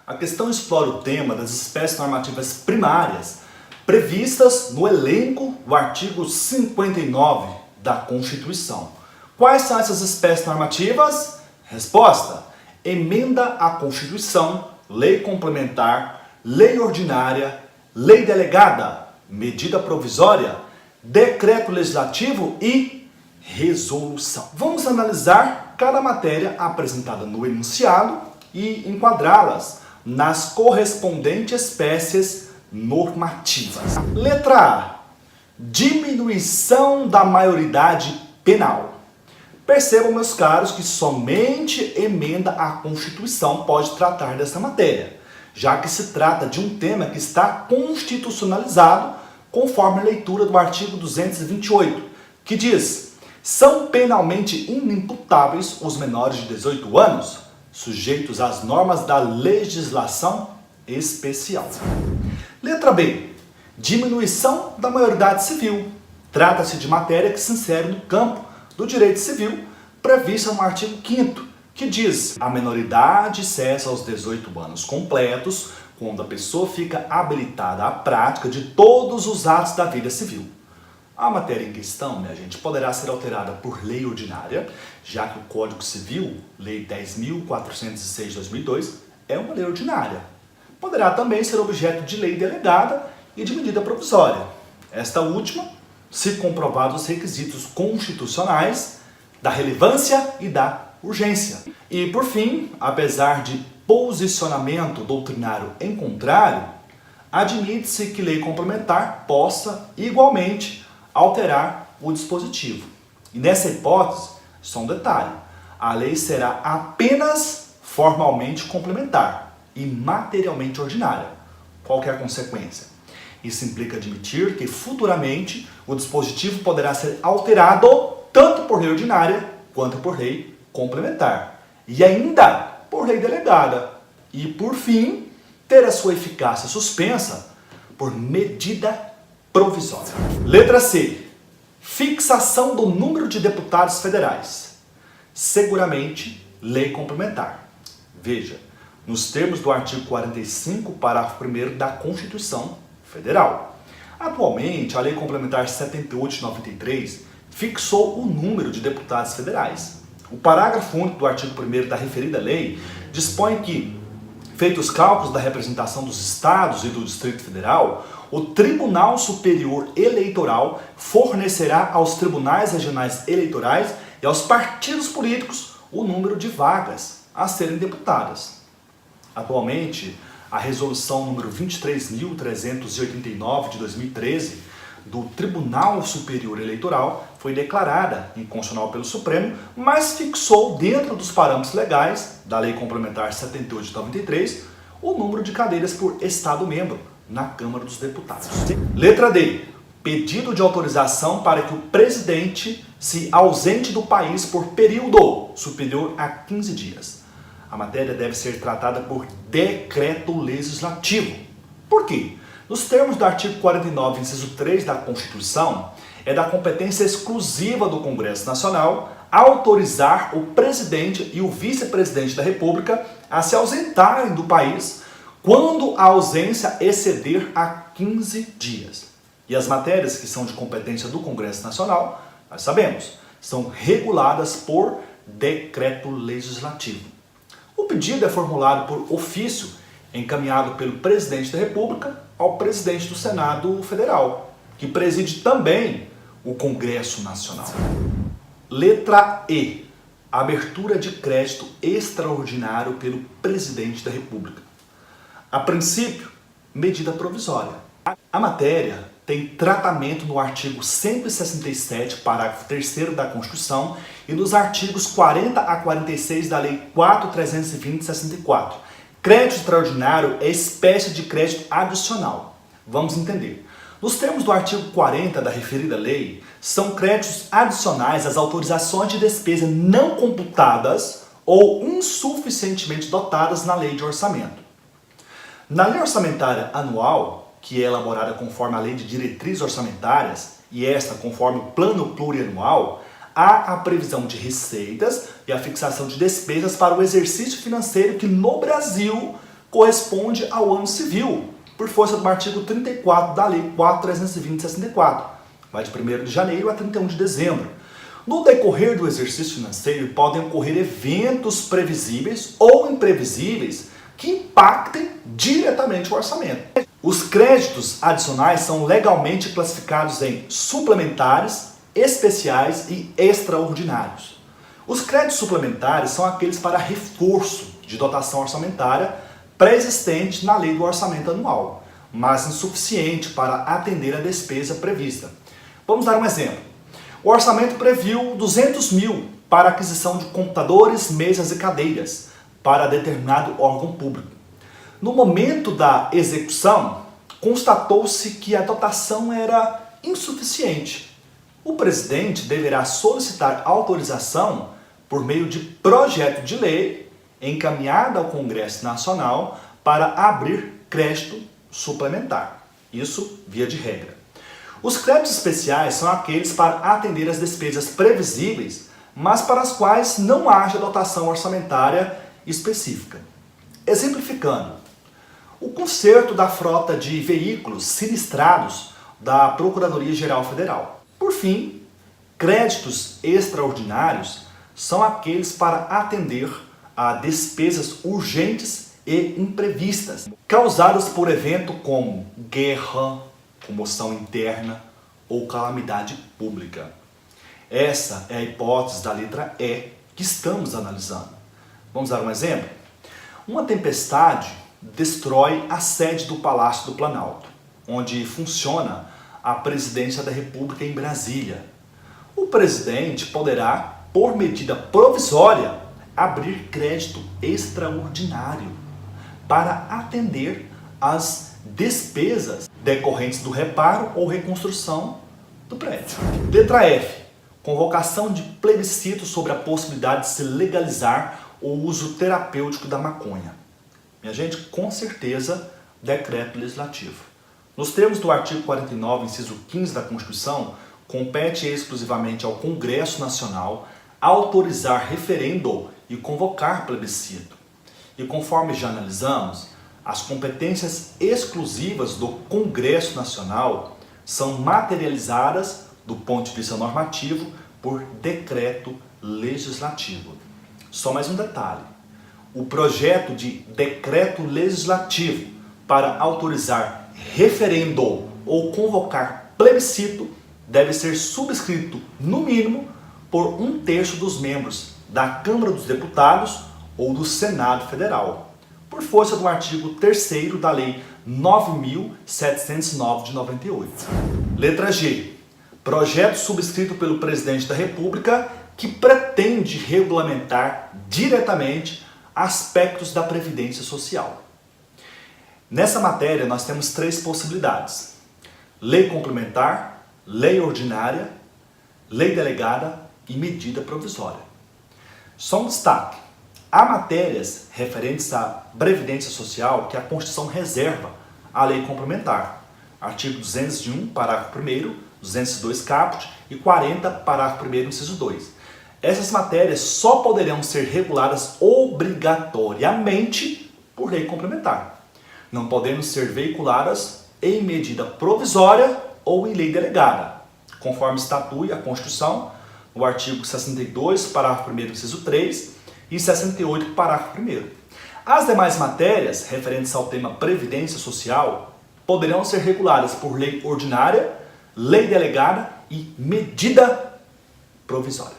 A questão explora o tema das espécies normativas primárias previstas no elenco do artigo 59 da Constituição. Quais são essas espécies normativas? Resposta: emenda à Constituição, lei complementar, lei ordinária, lei delegada, medida provisória, decreto legislativo e resolução. Vamos analisar cada matéria apresentada no enunciado e enquadrá-las nas correspondentes espécies normativas. Letra A. Diminuição da maioridade penal. Percebam, meus caros, que somente emenda à Constituição pode tratar dessa matéria, já que se trata de um tema que está constitucionalizado conforme a leitura do artigo 228, que diz: são penalmente inimputáveis os menores de 18 anos, sujeitos às normas da legislação especial. Letra B. Diminuição da maioridade civil. Trata-se de matéria que se insere no campo do direito civil, prevista no artigo 5º, que diz: a menoridade cessa aos 18 anos completos, quando a pessoa fica habilitada à prática de todos os atos da vida civil. A matéria em questão, minha gente, poderá ser alterada por lei ordinária, já que o Código Civil, Lei 10.406 de 2002, é uma lei ordinária. Poderá também ser objeto de lei delegada e de medida provisória. Esta última, se comprovados os requisitos constitucionais da relevância e da urgência. E, por fim, apesar de posicionamento doutrinário em contrário, admite-se que lei complementar possa, igualmente, alterar o dispositivo. E nessa hipótese, só um detalhe: a lei será apenas formalmente complementar e materialmente ordinária. Qual que é a consequência? Isso implica admitir que futuramente o dispositivo poderá ser alterado tanto por lei ordinária quanto por lei complementar e ainda por lei delegada e, por fim, ter a sua eficácia suspensa por medida provisória. Letra C. Fixação do número de deputados federais. Seguramente, lei complementar. Veja, nos termos do artigo 45, parágrafo 1º da Constituição Federal. Atualmente, a Lei Complementar 78 de 93 fixou o número de deputados federais. O parágrafo único do artigo 1º da referida lei dispõe que, feitos os cálculos da representação dos estados e do Distrito Federal, o Tribunal Superior Eleitoral fornecerá aos tribunais regionais eleitorais e aos partidos políticos o número de vagas a serem deputadas. Atualmente, a resolução número 23.389 de 2013 do Tribunal Superior Eleitoral foi declarada inconstitucional pelo Supremo, mas fixou dentro dos parâmetros legais da Lei Complementar 78 de 93 o número de cadeiras por Estado-membro na Câmara dos Deputados. Letra D. Pedido de autorização para que o presidente se ausente do país por período superior a 15 dias. A matéria deve ser tratada por decreto legislativo. Por quê? Nos termos do artigo 49, inciso 3 da Constituição, é da competência exclusiva do Congresso Nacional autorizar o presidente e o vice-presidente da República a se ausentarem do país quando a ausência exceder a 15 dias. E as matérias que são de competência do Congresso Nacional, nós sabemos, são reguladas por decreto legislativo. O pedido é formulado por ofício, encaminhado pelo presidente da República ao presidente do Senado Federal, que preside também o Congresso Nacional. Letra E. Abertura de crédito extraordinário pelo presidente da República. A princípio, medida provisória. A matéria tem tratamento no artigo 167, parágrafo 3º da Constituição e nos artigos 40 a 46 da Lei 4.320 de 64. Crédito extraordinário é espécie de crédito adicional. Vamos entender. Nos termos do artigo 40 da referida lei, são créditos adicionais às autorizações de despesa não computadas ou insuficientemente dotadas na lei de orçamento. Na lei orçamentária anual, que é elaborada conforme a lei de diretrizes orçamentárias, e esta conforme o plano plurianual, há a previsão de receitas e a fixação de despesas para o exercício financeiro que no Brasil corresponde ao ano civil, por força do artigo 34 da Lei 4.320 de 64. Vai de 1º de janeiro a 31 de dezembro. No decorrer do exercício financeiro, podem ocorrer eventos previsíveis ou imprevisíveis que impactem diretamente o orçamento. Os créditos adicionais são legalmente classificados em suplementares, especiais e extraordinários. Os créditos suplementares são aqueles para reforço de dotação orçamentária pré-existente na lei do orçamento anual, mas insuficiente para atender a despesa prevista. Vamos dar um exemplo. O orçamento previu 200 mil para aquisição de computadores, mesas e cadeiras para determinado órgão público. No momento da execução, constatou-se que a dotação era insuficiente. O presidente deverá solicitar autorização por meio de projeto de lei encaminhado ao Congresso Nacional para abrir crédito suplementar. Isso via de regra. Os créditos especiais são aqueles para atender as despesas previsíveis, mas para as quais não haja dotação orçamentária específica. Exemplificando, o conserto da frota de veículos sinistrados da Procuradoria-Geral Federal. Por fim, créditos extraordinários são aqueles para atender a despesas urgentes e imprevistas, causadas por evento como guerra, comoção interna ou calamidade pública. Essa é a hipótese da letra E que estamos analisando. Vamos dar um exemplo? Uma tempestade destrói a sede do Palácio do Planalto, onde funciona a Presidência da República em Brasília. O presidente poderá, por medida provisória, abrir crédito extraordinário para atender às despesas decorrentes do reparo ou reconstrução do prédio. Letra F. Convocação de plebiscito sobre a possibilidade de se legalizar o uso terapêutico da maconha. Minha gente, com certeza, decreto legislativo. Nos termos do artigo 49, inciso 15 da Constituição, compete exclusivamente ao Congresso Nacional autorizar referendo e convocar plebiscito. E conforme já analisamos, as competências exclusivas do Congresso Nacional são materializadas, do ponto de vista normativo, por decreto legislativo. Só mais um detalhe. O projeto de decreto legislativo para autorizar referendo ou convocar plebiscito deve ser subscrito, no mínimo, por 1/3 dos membros da Câmara dos Deputados ou do Senado Federal, por força do artigo 3º da Lei 9.709 de 98. Letra G. Projeto subscrito pelo Presidente da República que pretende regulamentar diretamente aspectos da Previdência Social. Nessa matéria nós temos 3 possibilidades: lei complementar, lei ordinária, lei delegada e medida provisória. Só um destaque: há matérias referentes à Previdência Social que a Constituição reserva à lei complementar. Artigo 201, parágrafo 1º, 202 caput e 40, parágrafo 1º, inciso 2. Essas matérias só poderão ser reguladas obrigatoriamente por lei complementar, não podendo ser veiculadas em medida provisória ou em lei delegada, conforme estatui a Constituição, no artigo 62, parágrafo 1º, inciso 3 e 68, parágrafo 1º. As demais matérias referentes ao tema Previdência Social poderão ser reguladas por lei ordinária, lei delegada e medida provisória.